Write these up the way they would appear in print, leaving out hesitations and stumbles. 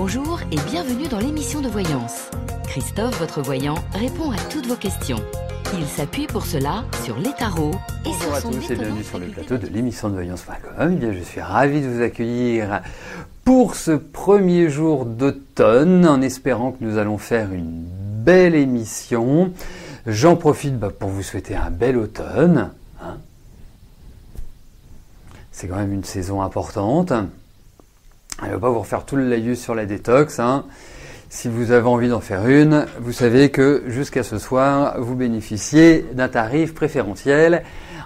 Bonjour et bienvenue dans l'émission de voyance. Christophe, votre voyant, répond à toutes vos questions. Il s'appuie pour cela sur les tarots et Bonjour sur à son tous et étonnante bienvenue sur le faculté plateau de l'émission de voyance.com. Eh bien, je suis ravi de vous accueillir pour ce premier jour d'automne, en espérant que nous allons faire une belle émission. J'en profite pour vous souhaiter un bel automne. C'est quand même une saison importante. Je ne vais pas vous refaire tout le laïus sur la détox. Si vous avez envie d'en faire une, vous savez que jusqu'à ce soir, vous bénéficiez d'un tarif préférentiel.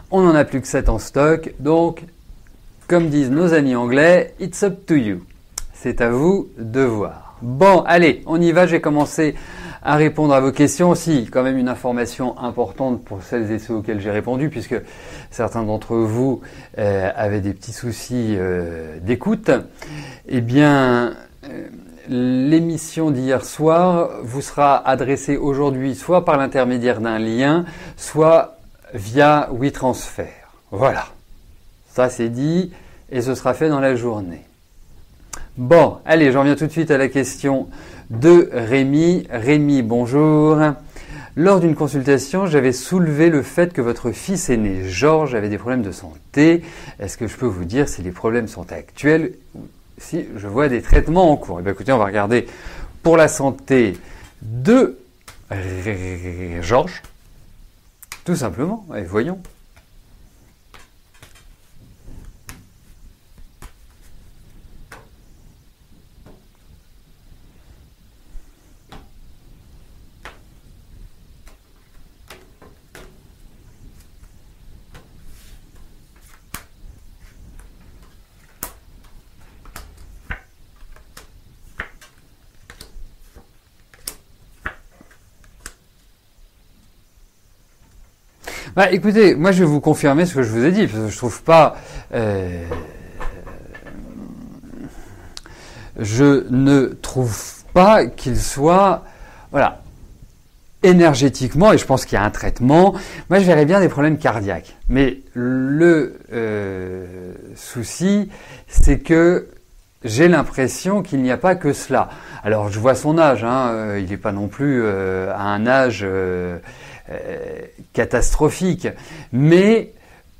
On n'en a plus que 7 en stock. Donc, comme disent nos amis anglais, it's up to you. C'est à vous de voir. Bon, allez, on y va. J'ai commencé à répondre à vos questions. Aussi, quand même une information importante pour celles et ceux auxquels j'ai répondu, puisque certains d'entre vous avaient des petits soucis d'écoute. Eh bien, l'émission d'hier soir vous sera adressée aujourd'hui soit par l'intermédiaire d'un lien, soit via WeTransfer. Voilà, ça c'est dit et ce sera fait dans la journée. Bon, allez, j'en viens tout de suite à la question de Rémi. Rémi, bonjour. Lors d'une consultation, j'avais soulevé le fait que votre fils aîné, Georges, avait des problèmes de santé. Est-ce que je peux vous dire si les problèmes sont actuels ou si je vois des traitements en cours? Eh bien, écoutez, on va regarder pour la santé de Georges, tout simplement. Allez, voyons. Écoutez, moi je vais vous confirmer ce que je vous ai dit, parce que je trouve pas... je ne trouve pas qu'il soit... Voilà. Énergétiquement, et je pense qu'il y a un traitement, moi je verrais bien des problèmes cardiaques. Mais le souci, c'est que j'ai l'impression qu'il n'y a pas que cela. Alors je vois son âge, il n'est pas non plus à un âge... catastrophique. Mais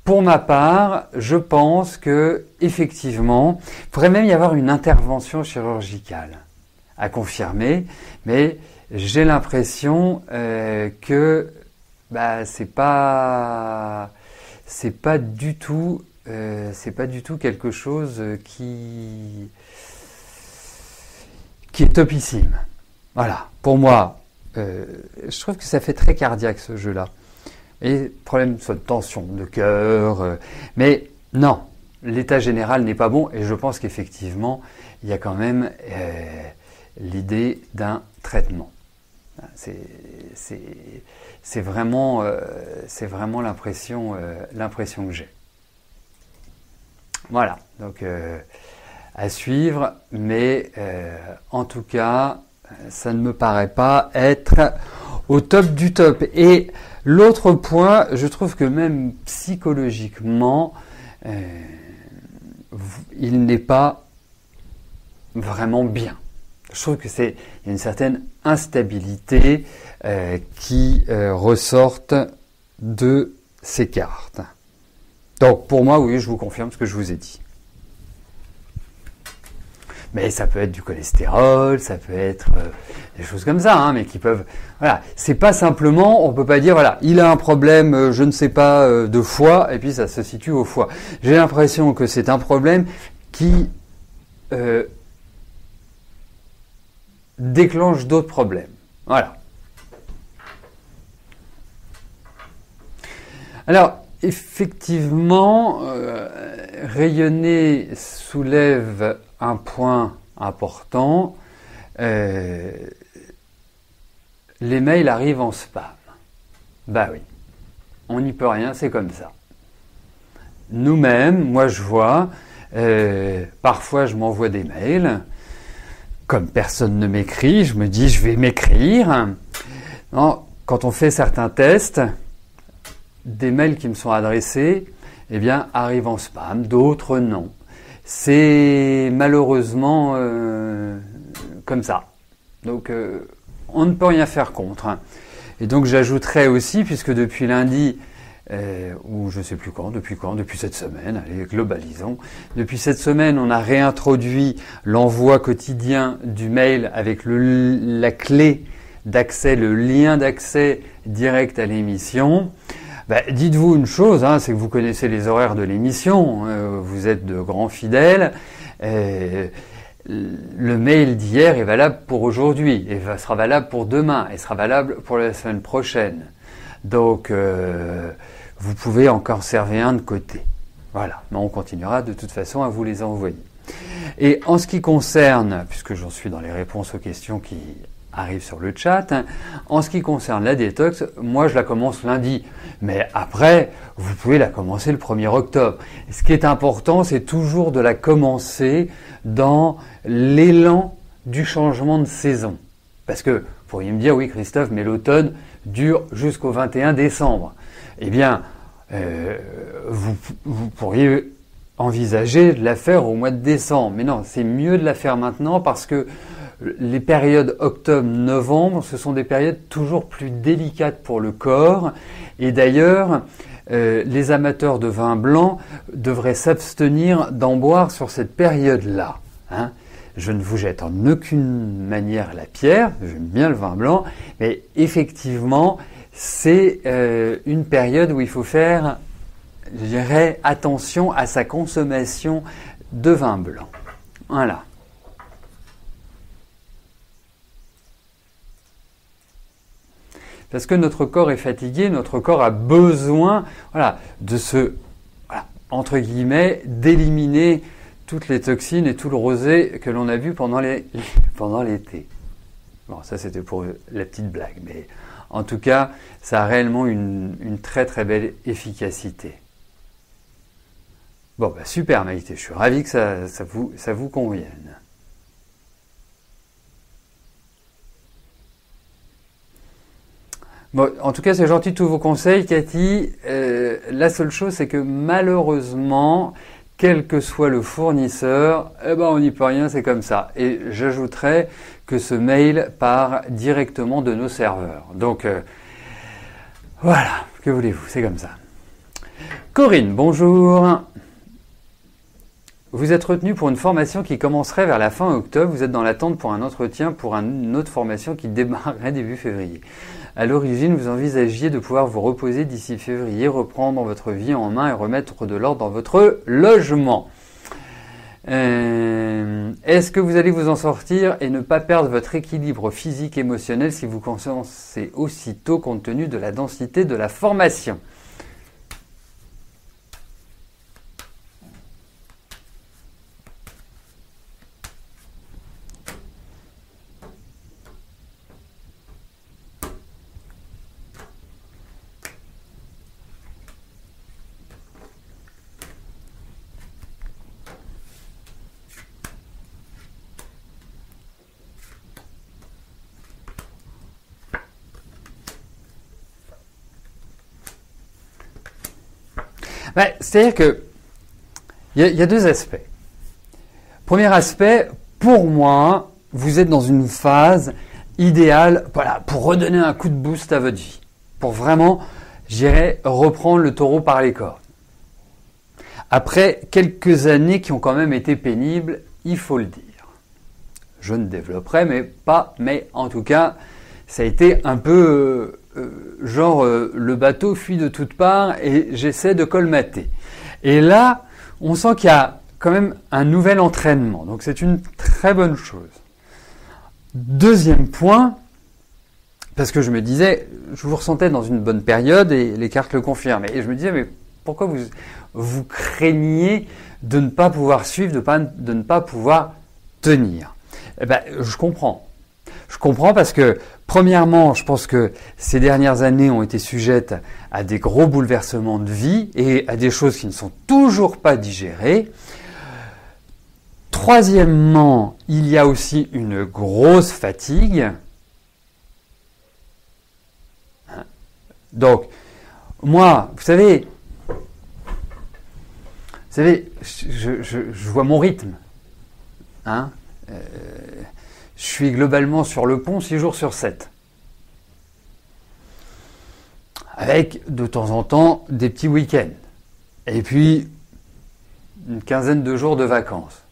pour ma part, je pense que effectivement, il pourrait même y avoir une intervention chirurgicale à confirmer, mais j'ai l'impression que c'est pas du tout quelque chose qui est topissime. Voilà, pour moi. Je trouve que ça fait très cardiaque ce jeu-là. Et problème soit de tension, de cœur, mais non, l'état général n'est pas bon et je pense qu'effectivement il y a quand même l'idée d'un traitement. C'est vraiment l'impression que j'ai. Voilà, donc à suivre, mais en tout cas ça ne me paraît pas être au top du top. Et l'autre point, je trouve que même psychologiquement, il n'est pas vraiment bien. Je trouve que il y a une certaine instabilité qui ressorte de ces cartes. Donc pour moi, oui, je vous confirme ce que je vous ai dit. Mais ça peut être du cholestérol, ça peut être des choses comme ça, mais qui peuvent... Voilà, c'est pas simplement, on peut pas dire, voilà, il a un problème, je ne sais pas, de foie, et puis ça se situe au foie. J'ai l'impression que c'est un problème qui déclenche d'autres problèmes. Voilà. Alors, effectivement, rayonner soulève un point important, les mails arrivent en spam. Bah oui, on n'y peut rien, c'est comme ça. Nous-mêmes, moi je vois, parfois je m'envoie des mails, comme personne ne m'écrit, je me dis je vais m'écrire. Non, quand on fait certains tests, des mails qui me sont adressés, arrivent en spam, d'autres non. C'est malheureusement comme ça. Donc on ne peut rien faire contre. Hein. Et donc j'ajouterais aussi, puisque depuis lundi, ou je ne sais plus depuis cette semaine, allez, globalisons, depuis cette semaine, on a réintroduit l'envoi quotidien du mail avec la clé d'accès, le lien d'accès direct à l'émission. Dites-vous une chose, hein, c'est que vous connaissez les horaires de l'émission, vous êtes de grands fidèles. Le mail d'hier est valable pour aujourd'hui, et sera valable pour demain, et sera valable pour la semaine prochaine. Donc, vous pouvez en conserver un de côté. Voilà, mais on continuera de toute façon à vous les envoyer. Et en ce qui concerne, puisque j'en suis dans les réponses aux questions qui arrivent sur le chat, hein, en ce qui concerne la détox, moi je la commence lundi. Mais après, vous pouvez la commencer le 1er octobre. Et ce qui est important, c'est toujours de la commencer dans l'élan du changement de saison. Parce que, vous pourriez me dire, oui Christophe, mais l'automne dure jusqu'au 21 décembre. Eh bien, vous pourriez envisager de la faire au mois de décembre. Mais non, c'est mieux de la faire maintenant parce que les périodes octobre-novembre, ce sont des périodes toujours plus délicates pour le corps. Et d'ailleurs, les amateurs de vin blanc devraient s'abstenir d'en boire sur cette période-là. Hein. Je ne vous jette en aucune manière la pierre, j'aime bien le vin blanc, mais effectivement, c'est une période où il faut faire, je dirais, attention à sa consommation de vin blanc. Voilà. Parce que notre corps est fatigué, notre corps a besoin, entre guillemets, d'éliminer toutes les toxines et tout le rosé que l'on a vu pendant l'été. Bon, ça c'était pour la petite blague, mais en tout cas, ça a réellement une très très belle efficacité. Bon, super Maïté, je suis ravi que ça vous convienne. Bon, en tout cas, c'est gentil tous vos conseils, Cathy. La seule chose, c'est que malheureusement, quel que soit le fournisseur, on n'y peut rien, c'est comme ça. Et j'ajouterais que ce mail part directement de nos serveurs. Donc, voilà, que voulez-vous, c'est comme ça. Corinne, bonjour. Vous êtes retenu pour une formation qui commencerait vers la fin octobre. Vous êtes dans l'attente pour un entretien pour une autre formation qui démarrerait début février. À l'origine, vous envisagiez de pouvoir vous reposer d'ici février, reprendre votre vie en main et remettre de l'ordre dans votre logement. Est-ce que vous allez vous en sortir et ne pas perdre votre équilibre physique et émotionnel si vous commencez aussitôt compte tenu de la densité de la formation ? C'est-à-dire que il y a deux aspects. Premier aspect, pour moi, vous êtes dans une phase idéale, pour redonner un coup de boost à votre vie, pour vraiment, je dirais, reprendre le taureau par les cornes. Après quelques années qui ont quand même été pénibles, il faut le dire. Je ne développerai, mais en tout cas, ça a été un peu le bateau fuit de toutes parts et j'essaie de colmater. Et là, on sent qu'il y a quand même un nouvel entraînement. Donc c'est une très bonne chose. Deuxième point, parce que je me disais, je vous ressentais dans une bonne période et les cartes le confirment. Et je me disais, mais pourquoi vous craignez de ne pas pouvoir suivre, de ne pas pouvoir tenir ? Je comprends. Je comprends parce que, premièrement, je pense que ces dernières années ont été sujettes à des gros bouleversements de vie et à des choses qui ne sont toujours pas digérées. Troisièmement, il y a aussi une grosse fatigue. Donc, moi, vous savez, je vois mon rythme. je suis globalement sur le pont 6 jours sur 7. Avec de temps en temps des petits week-ends. Et puis une quinzaine de jours de vacances.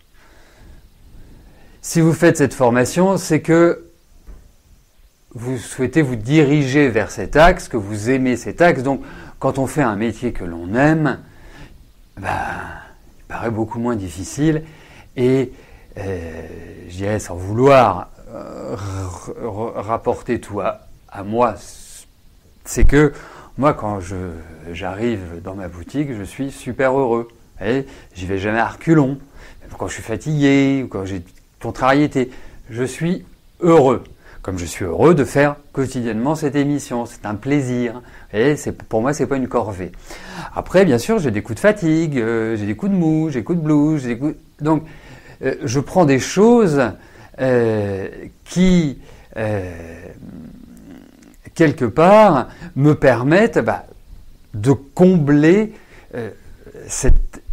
Si vous faites cette formation, c'est que vous souhaitez vous diriger vers cet axe, que vous aimez cet axe. Donc, quand on fait un métier que l'on aime, il paraît beaucoup moins difficile. Et je dirais, sans vouloir rapporter tout à moi, c'est que moi, quand j'arrive dans ma boutique, je suis super heureux. J'y vais jamais à reculons. Même quand je suis fatigué ou quand j'ai contrariété, je suis heureux. Comme je suis heureux de faire quotidiennement cette émission, c'est un plaisir. Pour moi, c'est pas une corvée. Après, bien sûr, j'ai des coups de fatigue, j'ai des coups de mou, j'ai des coups de blues, donc je prends des choses qui quelque part me permettent de combler cette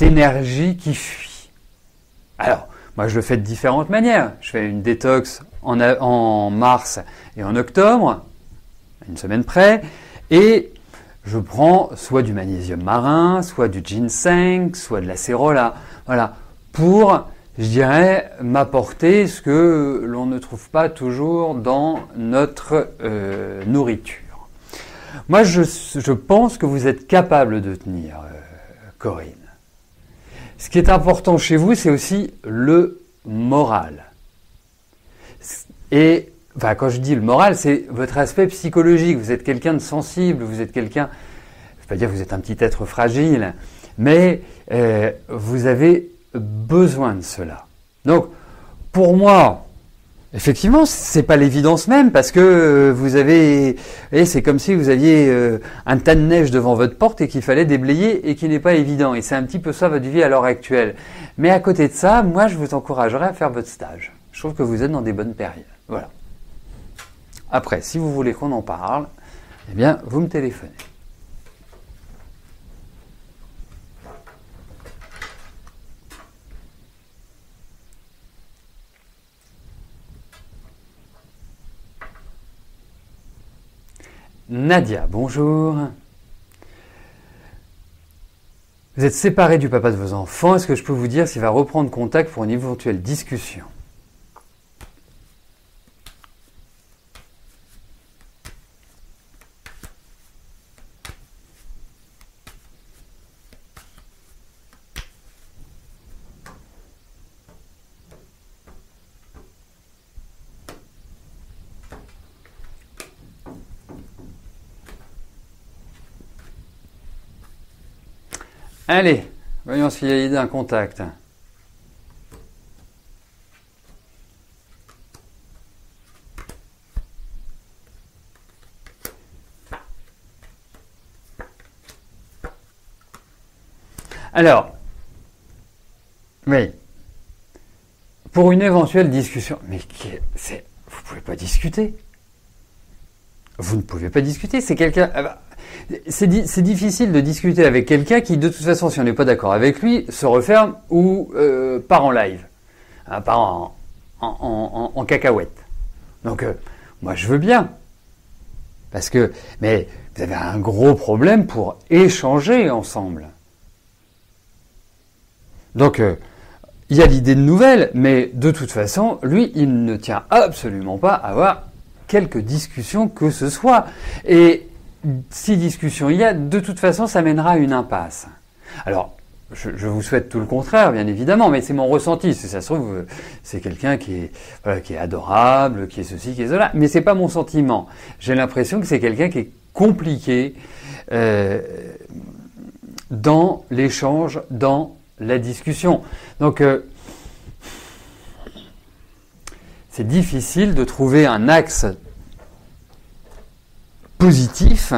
énergie qui fuit. Alors, moi je le fais de différentes manières. Je fais une détox en mars et en octobre, une semaine près, et je prends soit du magnésium marin, soit du ginseng, soit de l'acérola, voilà, pour, je dirais, m'apporter ce que l'on ne trouve pas toujours dans notre nourriture. Moi, je pense que vous êtes capable de tenir, Corinne. Ce qui est important chez vous, c'est aussi le moral. Et quand je dis le moral, c'est votre aspect psychologique. Vous êtes quelqu'un de sensible, vous êtes quelqu'un, je ne vais pas dire que vous êtes un petit être fragile, mais vous avez besoin de cela. Donc, pour moi, effectivement, c'est pas l'évidence même, parce que vous avez, c'est comme si vous aviez un tas de neige devant votre porte et qu'il fallait déblayer et qui n'est pas évident. Et c'est un petit peu ça votre vie à l'heure actuelle. Mais à côté de ça, moi, je vous encouragerais à faire votre stage. Je trouve que vous êtes dans des bonnes périodes. Voilà. Après, si vous voulez qu'on en parle, eh bien, vous me téléphonez. Nadia, bonjour. Vous êtes séparé du papa de vos enfants. Est-ce que je peux vous dire s'il va reprendre contact pour une éventuelle discussion ? Allez, voyons s'il y a l'idée d'un contact. Alors, oui, pour une éventuelle discussion, mais vous ne pouvez pas discuter. Vous ne pouvez pas discuter, c'est quelqu'un... C'est difficile de discuter avec quelqu'un qui, de toute façon, si on n'est pas d'accord avec lui, se referme ou part en live, part en cacahuète. Donc, moi, je veux bien. Mais vous avez un gros problème pour échanger ensemble. Donc, il y a l'idée de nouvelles, mais de toute façon, lui, il ne tient absolument pas à avoir quelque discussion que ce soit. Et si discussion il y a, de toute façon, ça mènera à une impasse. Alors, je vous souhaite tout le contraire, bien évidemment, mais c'est mon ressenti. Si ça se trouve, c'est quelqu'un qui est adorable, qui est ceci, qui est cela, mais c'est pas mon sentiment. J'ai l'impression que c'est quelqu'un qui est compliqué dans l'échange, dans la discussion. Donc, c'est difficile de trouver un axe positif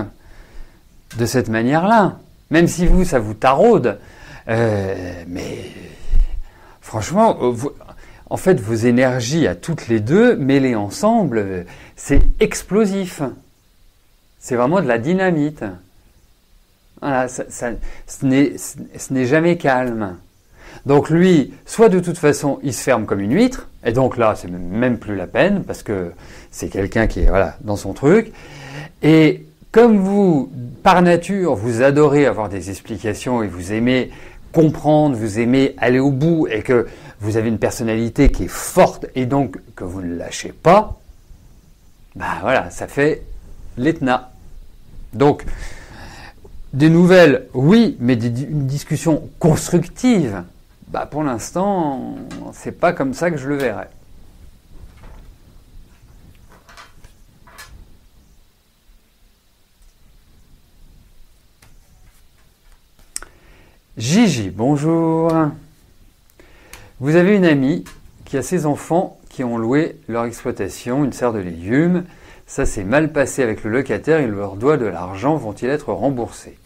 de cette manière-là. Même si ça vous taraude. Mais franchement, en fait, vos énergies à toutes les deux, mêlées ensemble, c'est explosif. C'est vraiment de la dynamite. Voilà, ce n'est jamais calme. Donc lui, soit de toute façon, il se ferme comme une huître, et donc là, c'est même plus la peine, parce que c'est quelqu'un qui est voilà, dans son truc. Et comme vous, par nature, vous adorez avoir des explications et vous aimez comprendre, vous aimez aller au bout, et que vous avez une personnalité qui est forte, et donc que vous ne lâchez pas, bah voilà, ça fait l'Etna. Donc, des nouvelles, oui, mais une discussion constructive, bah pour l'instant, c'est pas comme ça que je le verrais. Gigi, bonjour. Vous avez une amie qui a ses enfants qui ont loué leur exploitation, une serre de légumes. Ça s'est mal passé avec le locataire, il leur doit de l'argent, vont-ils être remboursés?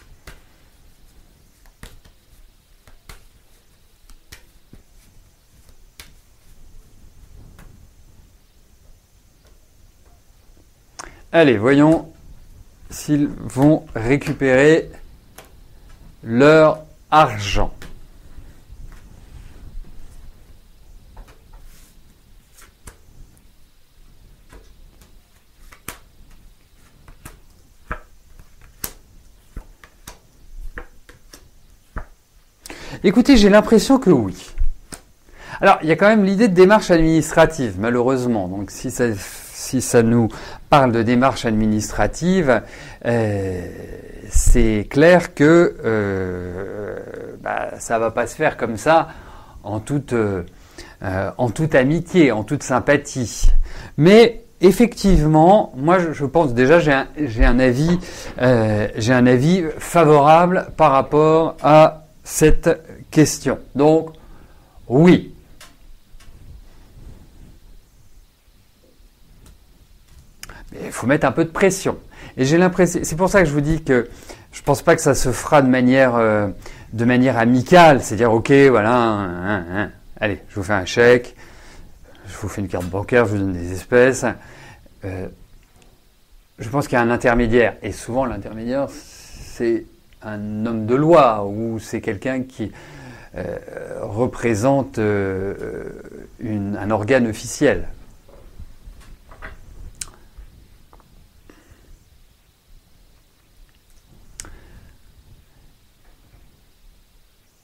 Allez, voyons s'ils vont récupérer leur argent. Écoutez, j'ai l'impression que oui. Alors, il y a quand même l'idée de démarche administrative, malheureusement. Donc, si ça nous parle de démarche administrative, c'est clair que ça va pas se faire comme ça en toute amitié, en toute sympathie. Mais effectivement, moi je pense déjà j'ai un avis favorable par rapport à cette question. Donc oui. Il faut mettre un peu de pression. Et j'ai l'impression, c'est pour ça que je vous dis que je pense pas que ça se fera de manière amicale. C'est-à-dire, ok, voilà, allez, je vous fais un chèque, je vous fais une carte bancaire, je vous donne des espèces. Je pense qu'il y a un intermédiaire. Et souvent, l'intermédiaire, c'est un homme de loi ou c'est quelqu'un qui représente un organe officiel.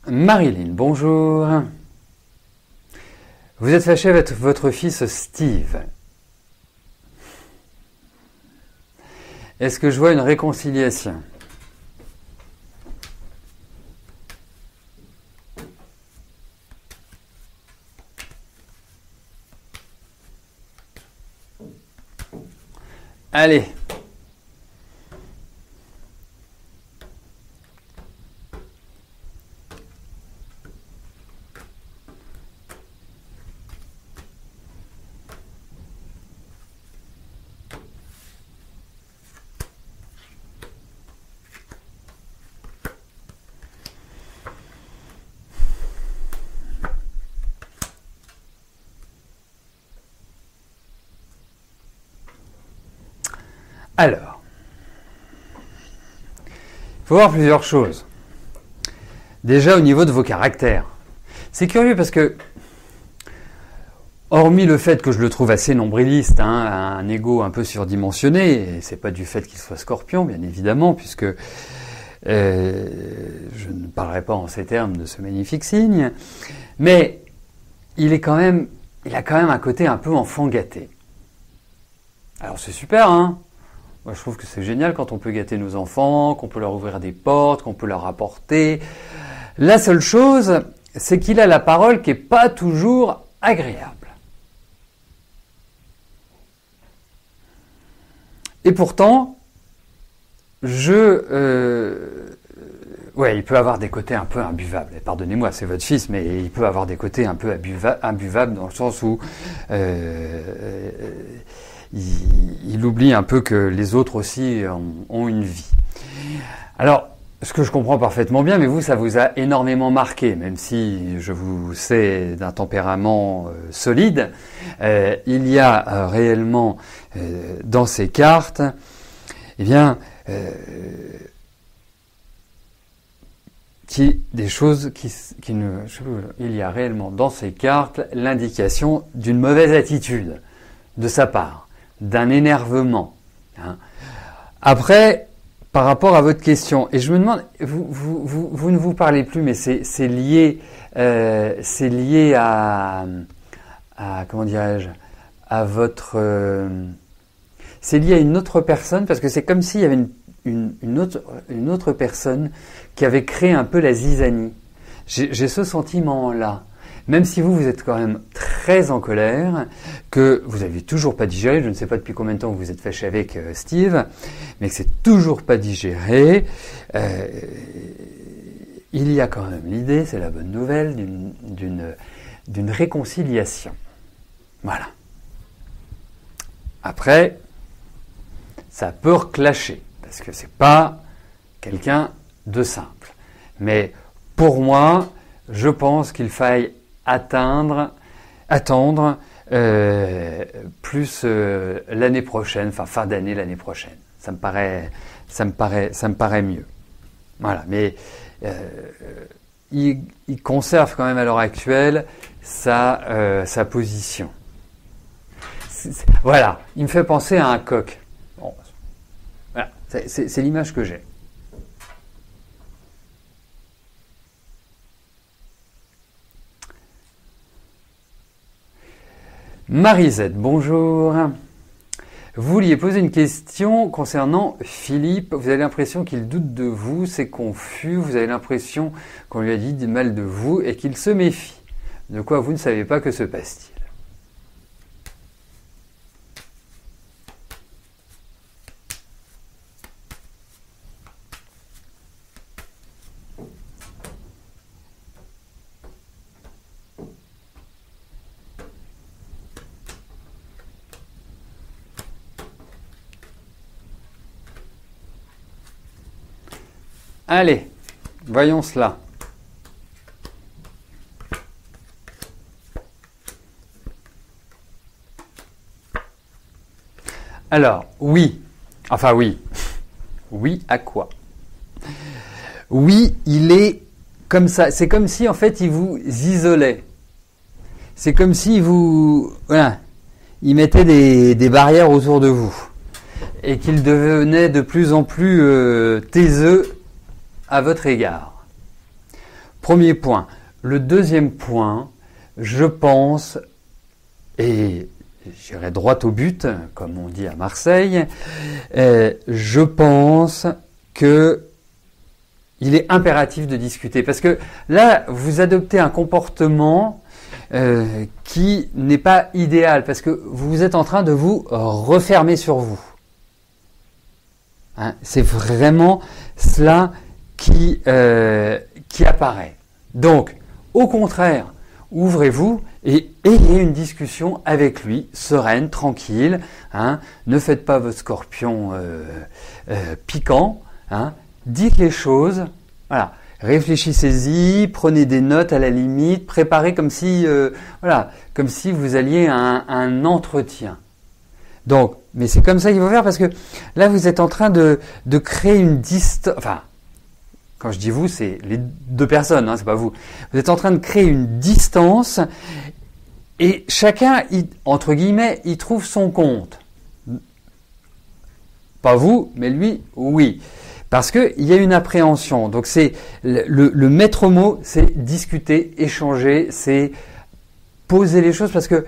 Marilyn, bonjour. Vous êtes fâché avec votre fils Steve. Est-ce que je vois une réconciliation? Allez. Alors, il faut voir plusieurs choses. Déjà au niveau de vos caractères. C'est curieux parce que, hormis le fait que je le trouve assez nombriliste, un ego un peu surdimensionné, et c'est pas du fait qu'il soit Scorpion, bien évidemment, puisque je ne parlerai pas en ces termes de ce magnifique signe, mais il a quand même un côté un peu enfant gâté. Alors c'est super, hein. Moi, je trouve que c'est génial quand on peut gâter nos enfants, qu'on peut leur ouvrir des portes, qu'on peut leur apporter. La seule chose, c'est qu'il a la parole qui n'est pas toujours agréable. Et pourtant, il peut avoir des côtés un peu imbuvables. Et pardonnez-moi, c'est votre fils, mais il peut avoir des côtés un peu imbuvables dans le sens où il oublie un peu que les autres aussi ont une vie. Alors, ce que je comprends parfaitement bien, mais vous, ça vous a énormément marqué, même si je vous sais d'un tempérament solide, il y a réellement dans ces cartes, des choses qui ne... Il y a réellement dans ces cartes l'indication d'une mauvaise attitude de sa part, d'un énervement. Hein. Après, par rapport à votre question, et je me demande, vous ne vous parlez plus, mais c'est lié à comment dirais-je, à votre... c'est lié à une autre personne, parce que c'est comme s'il y avait une autre personne qui avait créé un peu la zizanie. J'ai ce sentiment-là. Même si vous êtes quand même très en colère, que vous n'avez toujours pas digéré, je ne sais pas depuis combien de temps vous êtes fâché avec Steve, mais que c'est toujours pas digéré, il y a quand même l'idée, c'est la bonne nouvelle, d'une réconciliation. Voilà. Après, ça peut reclasher, parce que c'est pas quelqu'un de simple. Mais pour moi, je pense qu'il faille attendre plus l'année prochaine, enfin fin d'année l'année prochaine. Ça me paraît mieux. Voilà, mais il conserve quand même à l'heure actuelle sa position. Voilà, il me fait penser à un coq. Bon, voilà, c'est l'image que j'ai. Marisette, bonjour. Vous vouliez poser une question concernant Philippe. Vous avez l'impression qu'il doute de vous, c'est confus. Vous avez l'impression qu'on lui a dit du mal de vous et qu'il se méfie. De quoi vous ne savez pas, que se passe-t-il? Allez, voyons cela. Alors, oui. Enfin, oui. Oui à quoi? Oui, il est comme ça. C'est comme si, en fait, il vous isolait. C'est comme si voilà, il mettait des barrières autour de vous. Et qu'il devenait de plus en plus taiseux à votre égard. Premier point. Le deuxième point, je pense, et j'irai droit au but, comme on dit à Marseille, je pense que il est impératif de discuter. Parce que là, vous adoptez un comportement qui n'est pas idéal, parce que vous êtes en train de vous refermer sur vous. Hein, c'est vraiment cela qui apparaît. Donc, au contraire, ouvrez-vous et ayez une discussion avec lui, sereine, tranquille. Hein, ne faites pas votre scorpion piquant. Hein, dites les choses. Voilà, réfléchissez-y, prenez des notes à la limite, préparez comme si vous alliez à un entretien. Donc, mais c'est comme ça qu'il faut faire, parce que là, vous êtes en train de créer une distance. Enfin, quand je dis vous, c'est les deux personnes, hein, c'est pas vous. Vous êtes en train de créer une distance et chacun, entre guillemets, il trouve son compte. Pas vous, mais lui, oui. Parce qu'il y a une appréhension. Donc c'est le maître mot, c'est discuter, échanger, c'est poser les choses, parce que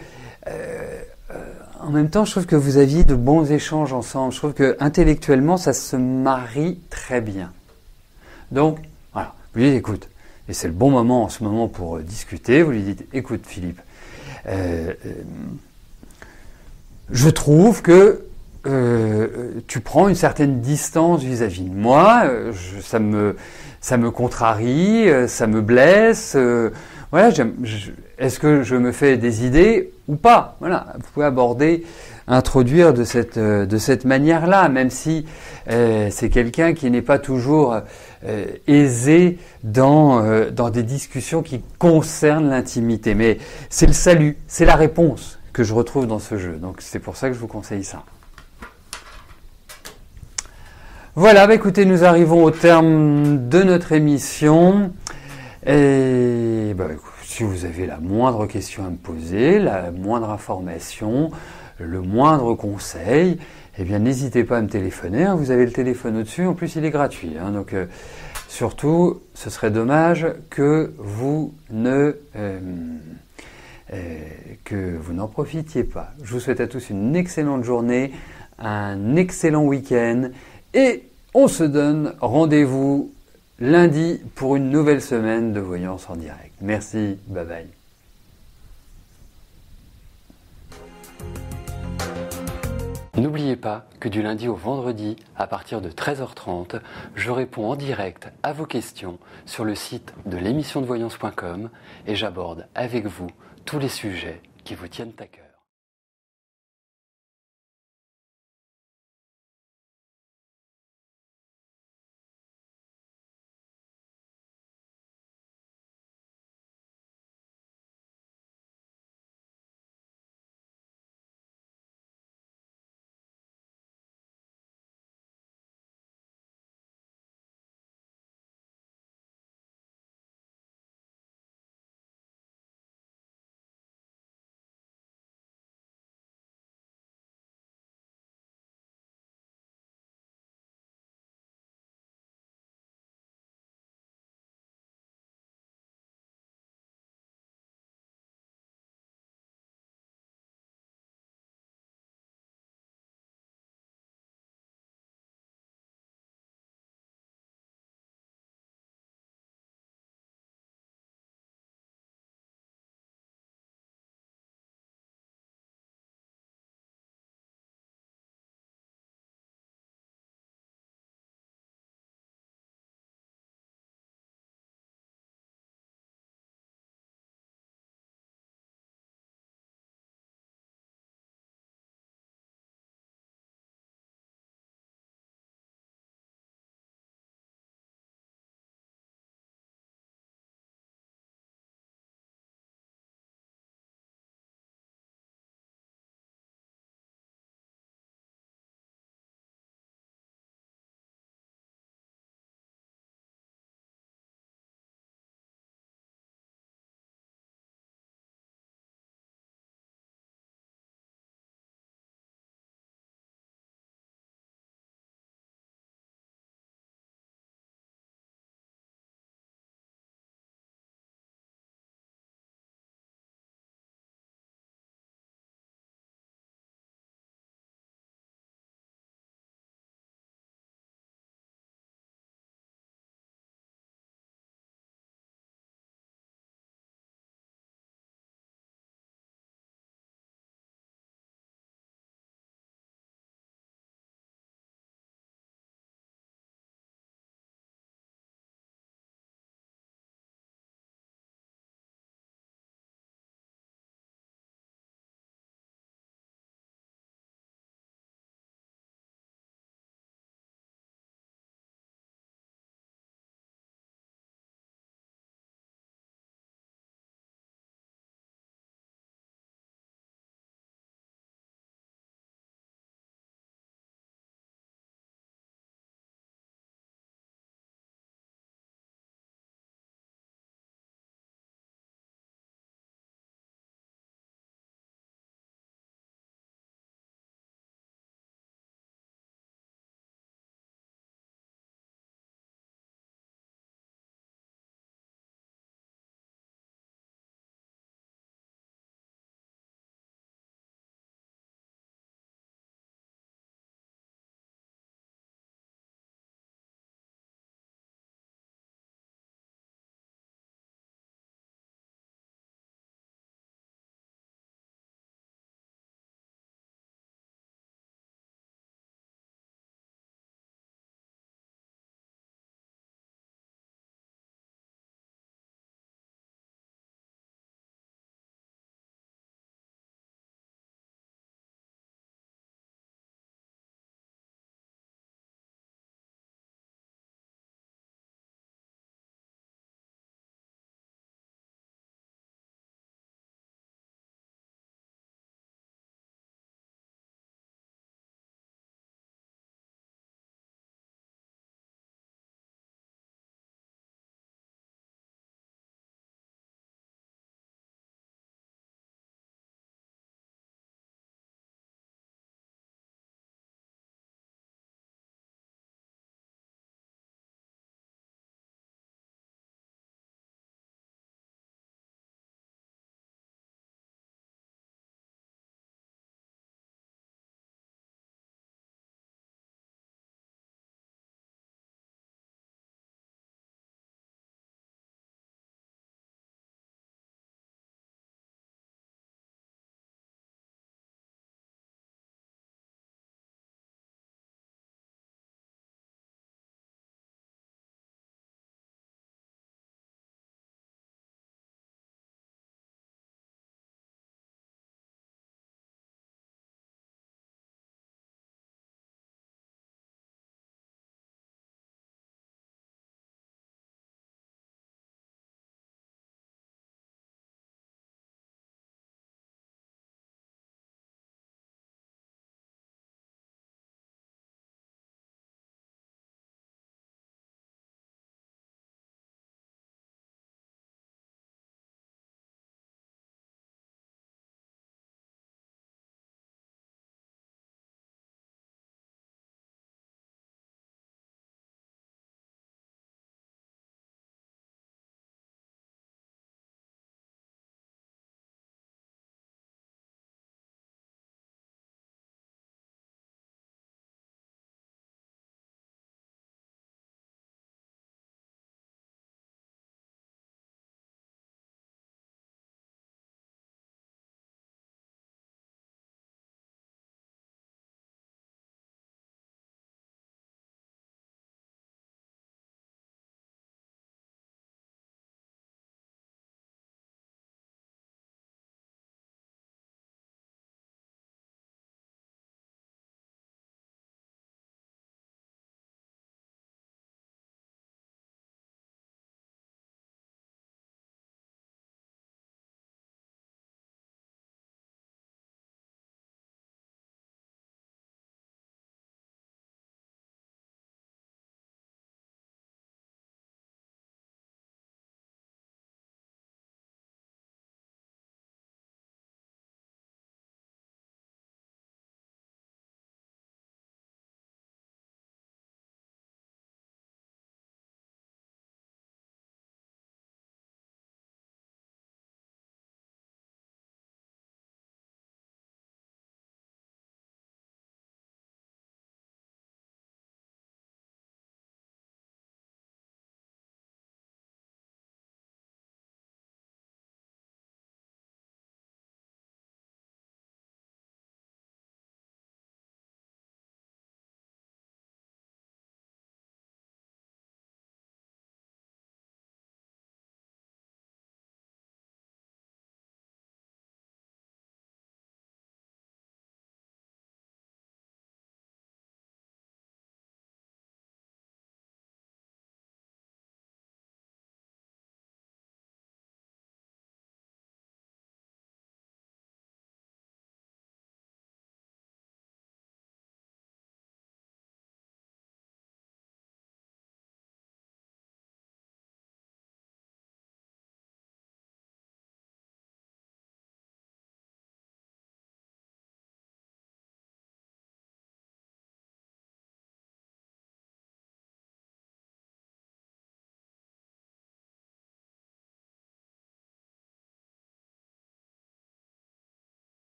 en même temps, je trouve que vous aviez de bons échanges ensemble. Je trouve que intellectuellement, ça se marie très bien. Donc, voilà, vous lui dites, écoute, et c'est le bon moment en ce moment pour discuter, vous lui dites, écoute Philippe, je trouve que tu prends une certaine distance vis-à-vis de moi, ça me contrarie, ça me blesse, voilà, est-ce que je me fais des idées ou pas? Voilà, vous pouvez introduire de cette manière-là, même si c'est quelqu'un qui n'est pas toujours aisé dans des discussions qui concernent l'intimité. Mais c'est le salut, c'est la réponse que je retrouve dans ce jeu. Donc c'est pour ça que je vous conseille ça. Voilà, bah écoutez, nous arrivons au terme de notre émission. Et bah, si vous avez la moindre question à me poser, la moindre information, le moindre conseil, eh bien n'hésitez pas à me téléphoner. Hein, vous avez le téléphone au-dessus, en plus il est gratuit. Hein, donc surtout, ce serait dommage que vous n'en profitiez pas. Je vous souhaite à tous une excellente journée, un excellent week-end et on se donne rendez-vous lundi pour une nouvelle semaine de voyance en direct. Merci, bye bye. N'oubliez pas que du lundi au vendredi, à partir de 13h30, je réponds en direct à vos questions sur le site de l'émissiondevoyance.com et j'aborde avec vous tous les sujets qui vous tiennent à cœur.